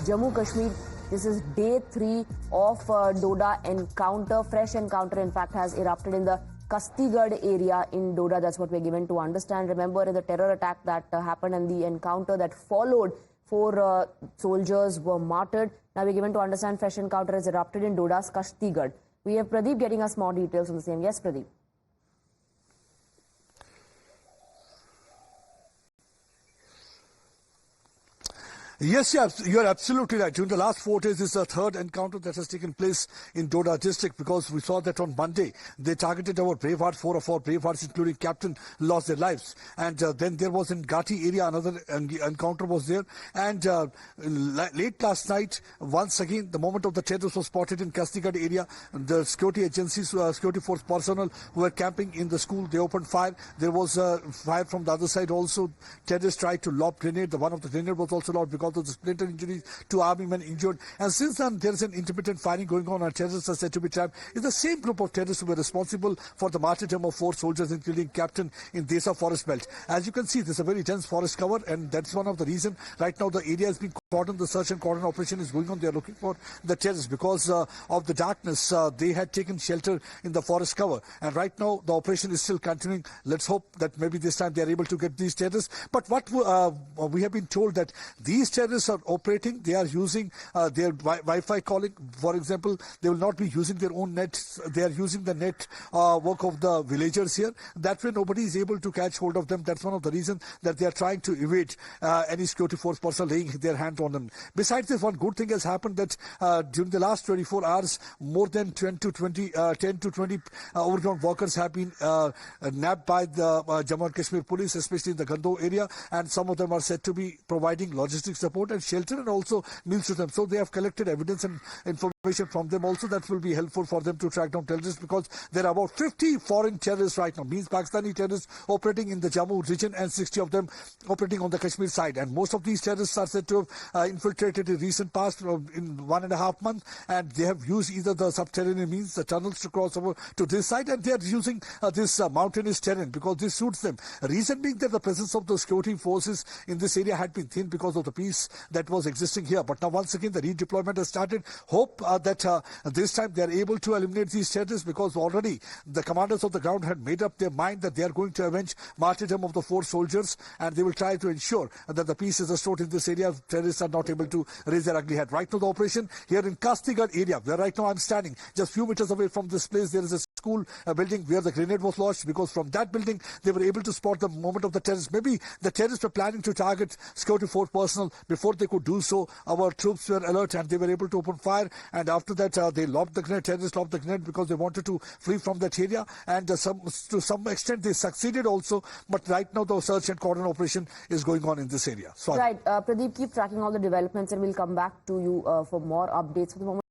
Jammu Kashmir. This is day 3 of Doda encounter. Fresh encounter, in fact, has erupted in the Kastigarh area in Doda. That's what we're given to understand. Remember, in the terror attack that happened and the encounter that followed, 4 soldiers were martyred. Now we're given to understand fresh encounter has erupted in Doda's Kastigarh. We have Pradeep getting us more details on the same. Yes, Pradeep. Yes, you are absolutely right. During the last 4 days, this is the third encounter that has taken place in Doda district, because we saw that on Monday, they targeted our brave hearts. 4 of our brave hearts, including captain, lost their lives. And then there was in Ghati area, another encounter was there. And late last night, once again, the moment of the terrorists was spotted in Kastigarh area. The security agencies, security force personnel who were camping in the school, they opened fire. There was fire from the other side also. Terrorists tried to lob grenade. One of the grenade was also lobbed because of the splinter injuries, 2 army men injured. And since then, there is an intermittent firing going on, and terrorists are said to be trapped. It's the same group of terrorists who were responsible for the martyrdom of 4 soldiers, including captain, in Desa forest belt. As you can see, this is a very dense forest cover, and that's one of the reasons right now the area is being cordoned. The search and cordon operation is going on. They are looking for the terrorists because of the darkness. They had taken shelter in the forest cover, and right now the operation is still continuing. Let's hope that maybe this time they are able to get these terrorists. But what we have been told that these terrorists are operating. They are using their Wi-Fi calling. For example, they will not be using their own nets. They are using the net work of the villagers here. That way nobody is able to catch hold of them. That's one of the reasons that they are trying to evade any security force person laying their hand on them. Besides this, one good thing has happened that during the last 24 hours, more than 10 to 20 overground workers have been nabbed by the Jammu and Kashmir police, especially in the Gando area, and some of them are said to be providing logistic support and shelter and also meals to them. So they have collected evidence and information from them also that will be helpful for them to track down terrorists, because there are about 50 foreign terrorists right now, means Pakistani terrorists operating in the Jammu region, and 60 of them operating on the Kashmir side. And most of these terrorists are said to have infiltrated in recent past in 1.5 months, and they have used either the subterranean means, the tunnels, to cross over to this side, and they are using this mountainous terrain because this suits them. Reason being that the presence of the security forces in this area had been thin because of the peace that was existing here. But now once again the redeployment has started. Hope that this time they are able to eliminate these terrorists, because already the commanders of the ground had made up their mind that they are going to avenge martyrdom of the 4 soldiers, and they will try to ensure that the peace is restored in this area. Terrorists are not able to raise their ugly head. Right now the operation here in Kastigarh area, where right now I'm standing, just few meters away from this place, there is a school building where the grenade was launched, because from that building they were able to spot the moment of the terrorists. Maybe the terrorists were planning to target security force personnel. Before they could do so, our troops were alert and they were able to open fire, and after that they lobbed the grenade. Terrorists lobbed the grenade because they wanted to flee from that area, and to some extent they succeeded also. But right now the search and cordon operation is going on in this area. Sorry. Right, Pradeep, keep tracking all the developments and we'll come back to you for more updates. For the moment.